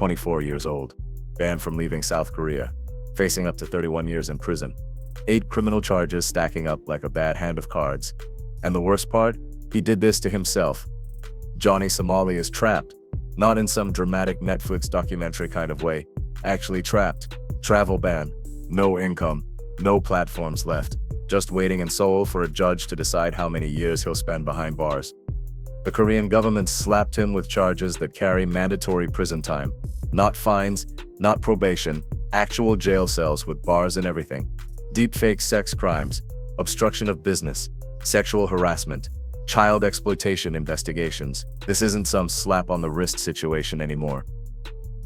24 years old, banned from leaving South Korea, facing up to 31 years in prison. 8 criminal charges stacking up like a bad hand of cards. And the worst part? He did this to himself. Johnny Somali is trapped. Not in some dramatic Netflix documentary kind of way. Actually trapped. Travel ban. No income. No platforms left. Just waiting in Seoul for a judge to decide how many years he'll spend behind bars. The Korean government slapped him with charges that carry mandatory prison time. Not fines, not probation, actual jail cells with bars and everything. Deepfake sex crimes, obstruction of business, sexual harassment, child exploitation investigations. This isn't some slap on the wrist situation anymore.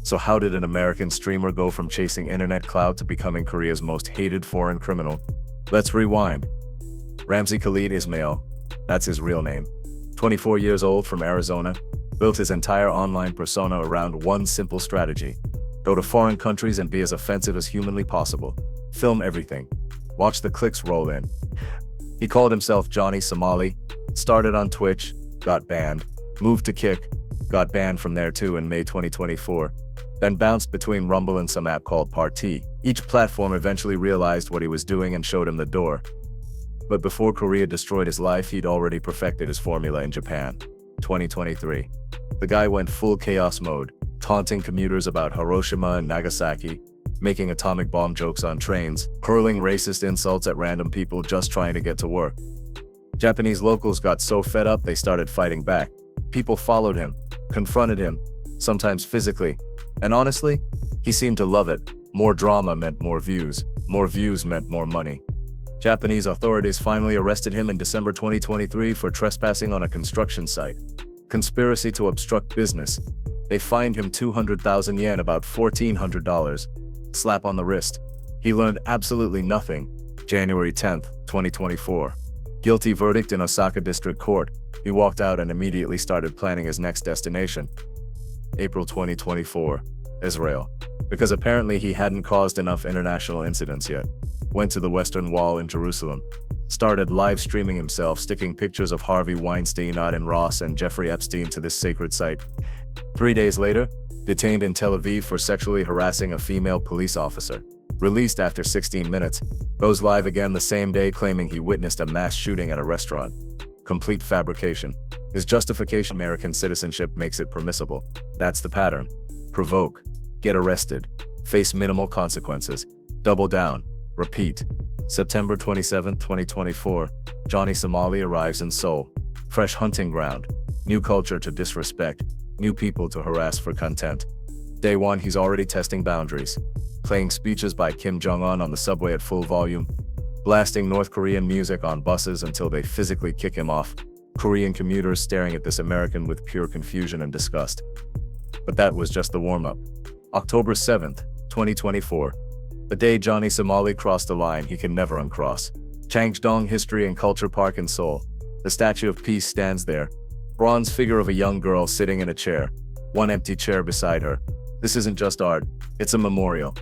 So how did an American streamer go from chasing internet clout to becoming Korea's most hated foreign criminal? Let's rewind. Ramzi Khalid Ismail, that's his real name. 24 years old from Arizona, built his entire online persona around one simple strategy. Go to foreign countries and be as offensive as humanly possible. Film everything. Watch the clicks roll in. He called himself Johnny Somali, started on Twitch, got banned, moved to Kick, got banned from there too in May 2024, then bounced between Rumble and some app called Party. Each platform eventually realized what he was doing and showed him the door. But before Korea destroyed his life, he'd already perfected his formula in Japan. 2023. The guy went full chaos mode, taunting commuters about Hiroshima and Nagasaki, making atomic bomb jokes on trains, hurling racist insults at random people just trying to get to work. Japanese locals got so fed up they started fighting back. People followed him, confronted him, sometimes physically, and honestly, he seemed to love it. More drama meant more views meant more money. Japanese authorities finally arrested him in December 2023 for trespassing on a construction site. Conspiracy to obstruct business. They fined him 200,000 yen, about $1,400. Slap on the wrist. He learned absolutely nothing. January 10, 2024. Guilty verdict in Osaka District Court. He walked out and immediately started planning his next destination. April 2024. Israel. Because apparently he hadn't caused enough international incidents yet. Went to the Western Wall in Jerusalem. Started live streaming himself, sticking pictures of Harvey Weinstein, Aden Ross, and Jeffrey Epstein to this sacred site. 3 days later, detained in Tel Aviv for sexually harassing a female police officer. Released after 16 minutes, goes live again the same day claiming he witnessed a mass shooting at a restaurant. Complete fabrication. His justification: American citizenship makes it permissible. That's the pattern. Provoke. Get arrested. Face minimal consequences. Double down. Repeat. September 27, 2024, Johnny Somali arrives in Seoul. Fresh hunting ground. New culture to disrespect. New people to harass for content. Day 1, he's already testing boundaries. Playing speeches by Kim Jong-un on the subway at full volume. Blasting North Korean music on buses until they physically kick him off. Korean commuters staring at this American with pure confusion and disgust. But that was just the warm-up. October 7th, 2024. The day Johnny Somali crossed a line he can never uncross. Changdong History and Culture Park in Seoul. The Statue of Peace stands there. Bronze figure of a young girl sitting in a chair. One empty chair beside her. This isn't just art, it's a memorial.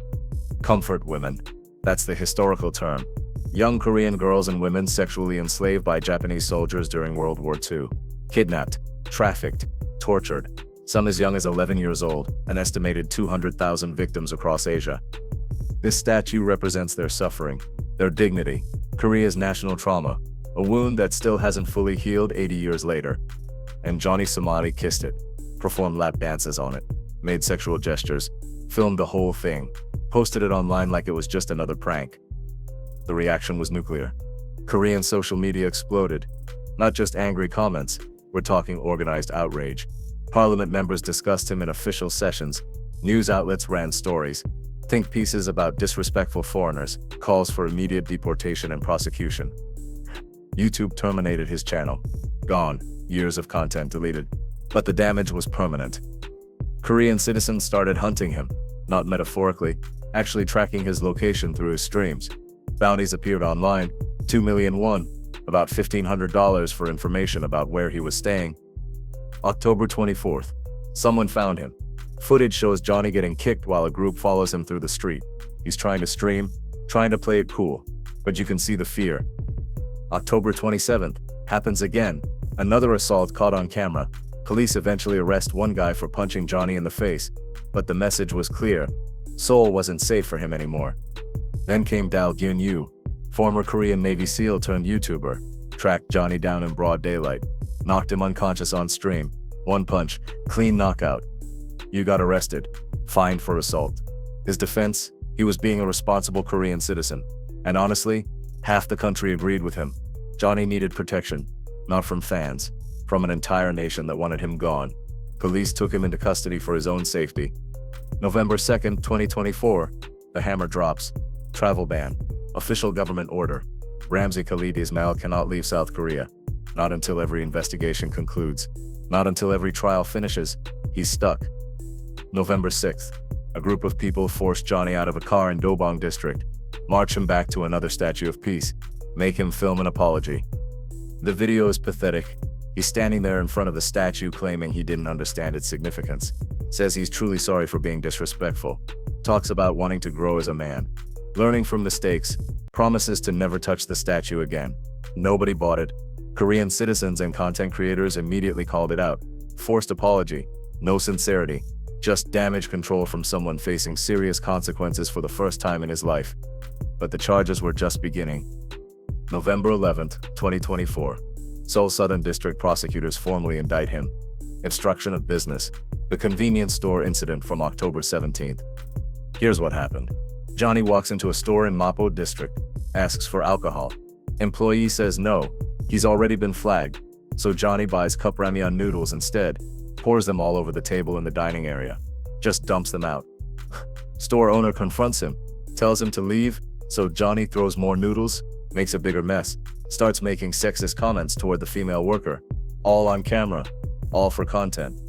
Comfort women. That's the historical term. Young Korean girls and women sexually enslaved by Japanese soldiers during World War II. Kidnapped, trafficked, tortured. Some as young as 11 years old, an estimated 200,000 victims across Asia. This statue represents their suffering, their dignity, Korea's national trauma, a wound that still hasn't fully healed 80 years later. And Johnny Somali kissed it, performed lap dances on it, made sexual gestures, filmed the whole thing, posted it online like it was just another prank. The reaction was nuclear. Korean social media exploded. Not just angry comments, we're talking organized outrage. Parliament members discussed him in official sessions. News outlets ran stories. Think pieces about disrespectful foreigners, calls for immediate deportation and prosecution. YouTube terminated his channel. Gone. Years of content deleted. But the damage was permanent. Korean citizens started hunting him, not metaphorically, actually tracking his location through his streams. Bounties appeared online, 2 million won, about $1,500 for information about where he was staying. October 24th. Someone found him. Footage shows Johnny getting kicked while a group follows him through the street. He's trying to stream, trying to play it cool, but you can see the fear. October 27th. Happens again. Another assault caught on camera. Police eventually arrest one guy for punching Johnny in the face. But the message was clear. Seoul wasn't safe for him anymore. Then came Dal Gyun-yu, former Korean Navy SEAL turned YouTuber, tracked Johnny down in broad daylight, knocked him unconscious on stream. One punch, clean knockout. You got arrested, fined for assault. His defense? He was being a responsible Korean citizen. And honestly, half the country agreed with him. Johnny needed protection, not from fans, from an entire nation that wanted him gone. Police took him into custody for his own safety. November 2nd, 2024, the hammer drops. Travel ban. Official government order. Ramzi Khalid Ismail cannot leave South Korea. Not until every investigation concludes. Not until every trial finishes. He's stuck. November 6th, a group of people forced Johnny out of a car in Dobong district, march him back to another statue of peace, make him film an apology. The video is pathetic. He's standing there in front of the statue claiming he didn't understand its significance, says he's truly sorry for being disrespectful, talks about wanting to grow as a man, learning from mistakes, promises to never touch the statue again. Nobody bought it. Korean citizens and content creators immediately called it out. Forced apology, no sincerity, just damage control from someone facing serious consequences for the first time in his life. But the charges were just beginning. November 11th, 2024. Seoul Southern District prosecutors formally indict him. Obstruction of business. The convenience store incident from October 17th. Here's what happened. Johnny walks into a store in Mapo district, asks for alcohol. Employee says no, he's already been flagged. So Johnny buys cup ramyeon noodles instead, pours them all over the table in the dining area, just dumps them out. Store owner confronts him, tells him to leave, so Johnny throws more noodles, makes a bigger mess, starts making sexist comments toward the female worker. All on camera, all for content.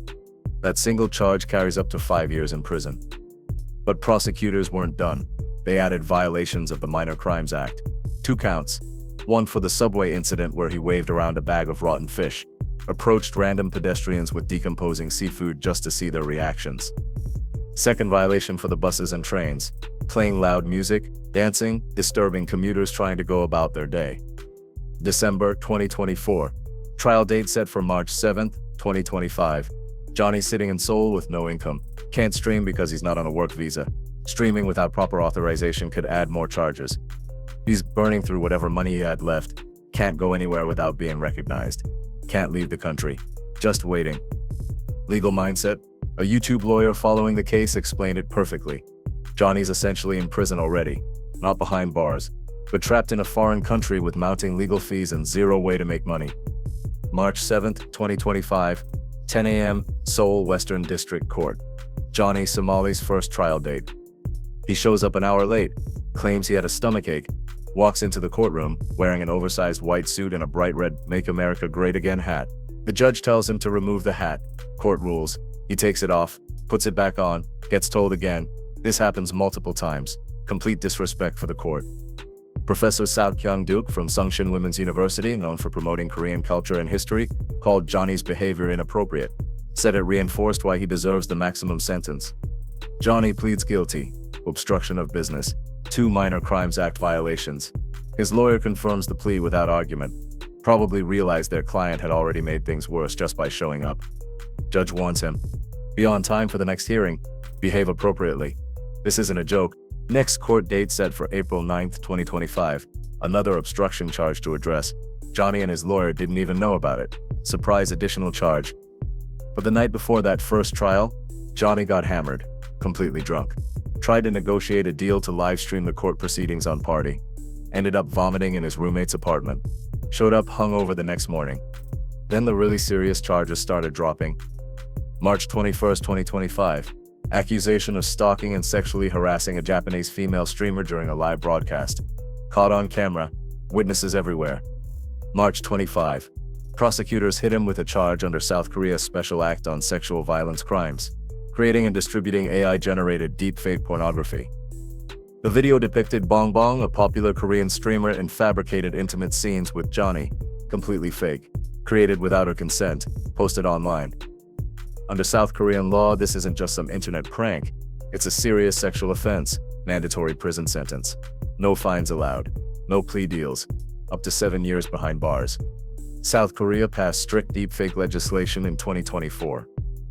That single charge carries up to 5 years in prison. But prosecutors weren't done. They added violations of the Minor Crimes Act. 2 counts. One for the subway incident where he waved around a bag of rotten fish, approached random pedestrians with decomposing seafood just to see their reactions. Second violation for the buses and trains, playing loud music, dancing, disturbing commuters trying to go about their day. December 2024. Trial date set for March 7th, 2025. Johnny sitting in Seoul with no income. Can't stream because he's not on a work visa. Streaming without proper authorization could add more charges. He's burning through whatever money he had left. Can't go anywhere without being recognized. Can't leave the country. Just waiting. Legal mindset. A YouTube lawyer following the case explained it perfectly. Johnny's essentially in prison already. Not behind bars, but trapped in a foreign country with mounting legal fees and zero way to make money. March 7th, 2025, 10 a.m., Seoul Western District Court. Johnny Somali's first trial date. He shows up an hour late, claims he had a stomachache, walks into the courtroom wearing an oversized white suit and a bright red "Make America Great Again" hat. The judge tells him to remove the hat. Court rules. He takes it off, puts it back on, gets told again. This happens multiple times. Complete disrespect for the court. Professor Sao Kyung-duk from Sungshin Women's University, known for promoting Korean culture and history, called Johnny's behavior inappropriate. Said it reinforced why he deserves the maximum sentence. Johnny pleads guilty. Obstruction of business. 2 Minor Crimes Act violations. His lawyer confirms the plea without argument. Probably realized their client had already made things worse just by showing up. Judge warns him. Be on time for the next hearing. Behave appropriately. This isn't a joke. Next court date set for April 9th, 2025. Another obstruction charge to address. Johnny and his lawyer didn't even know about it. Surprise additional charge. But the night before that first trial, Johnny got hammered, completely drunk. Tried to negotiate a deal to live stream the court proceedings on Party. Ended up vomiting in his roommate's apartment. Showed up hungover the next morning. Then the really serious charges started dropping. March 21st, 2025. Accusation of stalking and sexually harassing a Japanese female streamer during a live broadcast. Caught on camera. Witnesses everywhere. March 25. Prosecutors hit him with a charge under South Korea's Special Act on Sexual Violence Crimes, creating and distributing AI-generated deepfake pornography. The video depicted Bong Bong, a popular Korean streamer, in fabricated intimate scenes with Johnny, completely fake, created without her consent, posted online. Under South Korean law, this isn't just some internet prank. It's a serious sexual offense, mandatory prison sentence. No fines allowed. No plea deals. Up to 7 years behind bars. South Korea passed strict deepfake legislation in 2024.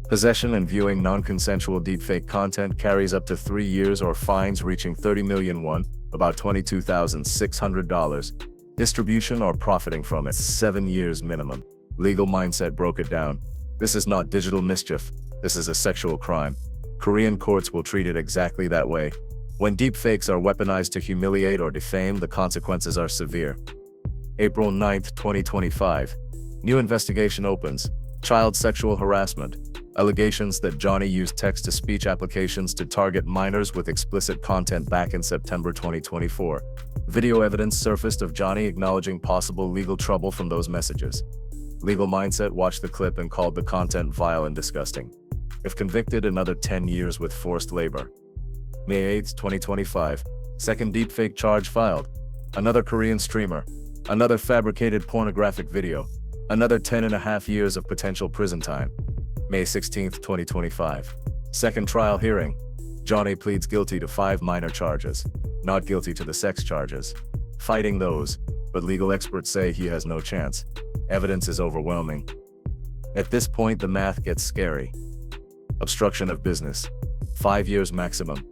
Possession and viewing non-consensual deepfake content carries up to 3 years or fines reaching 30 million won, about $22,600. Distribution or profiting from it, 7 years minimum. Legal Mindset broke it down. This is not digital mischief. This is a sexual crime. Korean courts will treat it exactly that way. When deepfakes are weaponized to humiliate or defame, the consequences are severe. April 9, 2025. New investigation opens. Child sexual harassment. Allegations that Johnny used text-to-speech applications to target minors with explicit content back in September 2024. Video evidence surfaced of Johnny acknowledging possible legal trouble from those messages. Legal Mindset watched the clip and called the content vile and disgusting. If convicted, another 10 years with forced labor. May 8, 2025. Second deepfake charge filed. Another Korean streamer. Another fabricated pornographic video. Another 10.5 years of potential prison time. May 16, 2025. Second trial hearing. Johnny pleads guilty to 5 minor charges. Not guilty to the sex charges. Fighting those, but legal experts say he has no chance. Evidence is overwhelming. At this point, the math gets scary. Obstruction of business. 5 years maximum.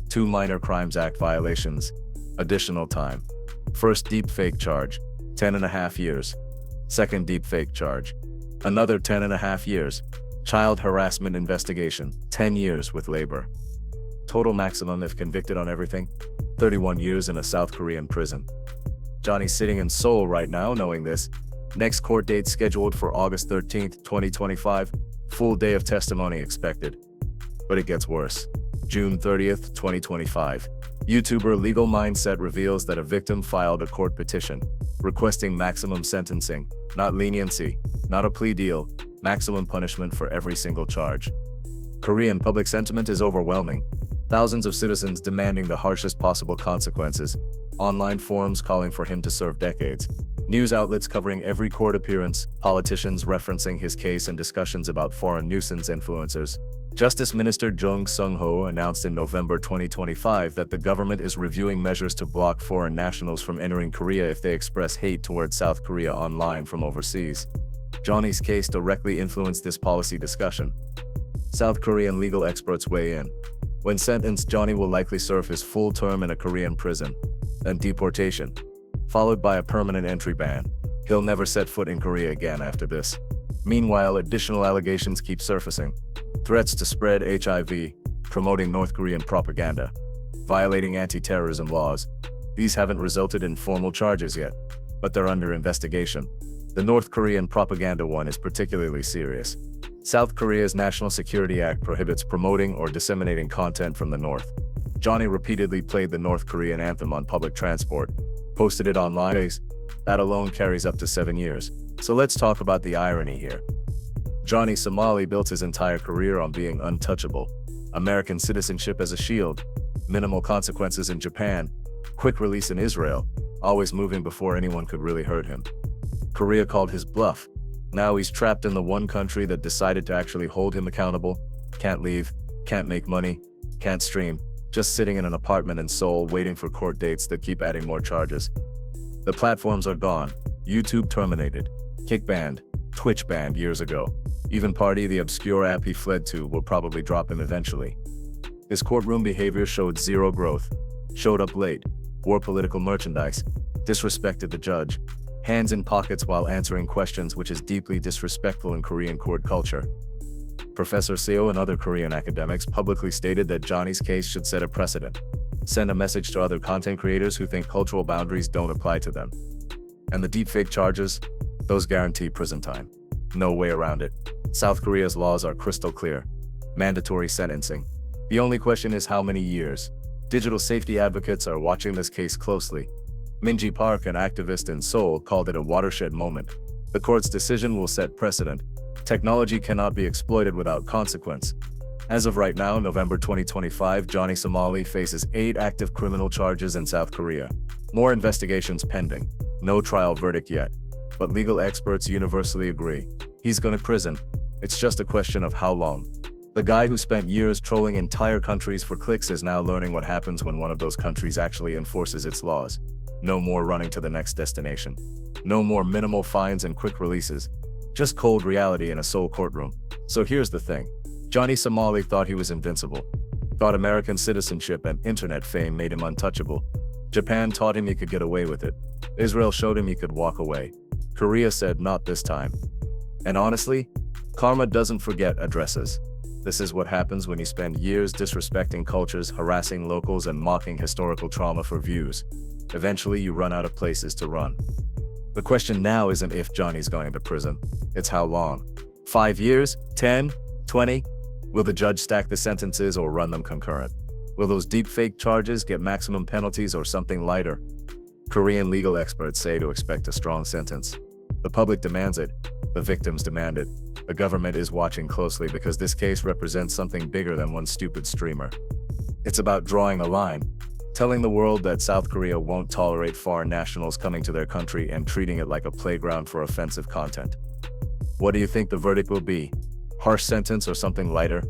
2 Minor Crimes Act violations. Additional time. First deepfake charge, 10.5 years. Second deepfake charge, another 10.5 years. Child harassment investigation, 10 years with labor. Total maximum if convicted on everything, 31 years in a South Korean prison. Johnny's sitting in Seoul right now knowing this. Next court date scheduled for August 13, 2025. Full day of testimony expected. But it gets worse. June 30, 2025. YouTuber Legal Mindset reveals that a victim filed a court petition requesting maximum sentencing, not leniency, not a plea deal, maximum punishment for every single charge. Korean public sentiment is overwhelming. Thousands of citizens demanding the harshest possible consequences. Online forums calling for him to serve decades. News outlets covering every court appearance, politicians referencing his case and discussions about foreign nuisance influencers. Justice Minister Jung Sung-ho announced in November 2025 that the government is reviewing measures to block foreign nationals from entering Korea if they express hate towards South Korea online from overseas. Johnny's case directly influenced this policy discussion. South Korean legal experts weigh in. When sentenced, Johnny will likely serve his full term in a Korean prison, then deportation, followed by a permanent entry ban. He'll never set foot in Korea again after this. Meanwhile, additional allegations keep surfacing. Threats to spread HIV, promoting North Korean propaganda, violating anti-terrorism laws. These haven't resulted in formal charges yet, but they're under investigation. The North Korean propaganda one is particularly serious. South Korea's National Security Act prohibits promoting or disseminating content from the North. Johnny repeatedly played the North Korean anthem on public transport, posted it online. That alone carries up to 7 years. So let's talk about the irony here. Johnny Somali built his entire career on being untouchable. American citizenship as a shield, minimal consequences in Japan, quick release in Israel, always moving before anyone could really hurt him. Korea called his bluff. Now he's trapped in the one country that decided to actually hold him accountable. Can't leave, can't make money, can't stream, just sitting in an apartment in Seoul waiting for court dates that keep adding more charges. The platforms are gone. YouTube terminated, Kick banned, Twitch banned years ago. Even Party, the obscure app he fled to, will probably drop him eventually. His courtroom behavior showed zero growth. Showed up late, wore political merchandise, disrespected the judge, hands in pockets while answering questions, which is deeply disrespectful in Korean court culture. Professor Seo and other Korean academics publicly stated that Johnny's case should set a precedent, send a message to other content creators who think cultural boundaries don't apply to them. And the deepfake charges? Those guarantee prison time. No way around it. South Korea's laws are crystal clear. Mandatory sentencing. The only question is how many years. Digital safety advocates are watching this case closely. Minji Park, an activist in Seoul, called it a watershed moment. The court's decision will set precedent. Technology cannot be exploited without consequence. As of right now, November 2025, Johnny Somali faces 8 active criminal charges in South Korea. More investigations pending. No trial verdict yet. But legal experts universally agree. He's going to prison. It's just a question of how long. The guy who spent years trolling entire countries for clicks is now learning what happens when one of those countries actually enforces its laws. No more running to the next destination. No more minimal fines and quick releases. Just cold reality in a Seoul courtroom. So here's the thing. Johnny Somali thought he was invincible, thought American citizenship and internet fame made him untouchable. Japan taught him he could get away with it. Israel showed him he could walk away. Korea said not this time. And honestly, karma doesn't forget addresses. This is what happens when you spend years disrespecting cultures, harassing locals, and mocking historical trauma for views. Eventually, you run out of places to run. The question now isn't if Johnny's going to prison, it's how long. 5 years? 10? 20? Will the judge stack the sentences or run them concurrent? Will those deepfake charges get maximum penalties or something lighter? Korean legal experts say to expect a strong sentence. The public demands it. The victims demand it. The government is watching closely because this case represents something bigger than one stupid streamer. It's about drawing a line, telling the world that South Korea won't tolerate foreign nationals coming to their country and treating it like a playground for offensive content. What do you think the verdict will be? Harsh sentence or something lighter?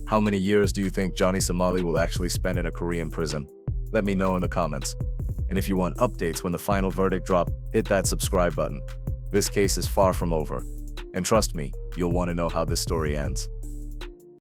How many years do you think Johnny Somali will actually spend in a Korean prison? Let me know in the comments. And if you want updates when the final verdict drops, hit that subscribe button. This case is far from over. And trust me, you'll want to know how this story ends.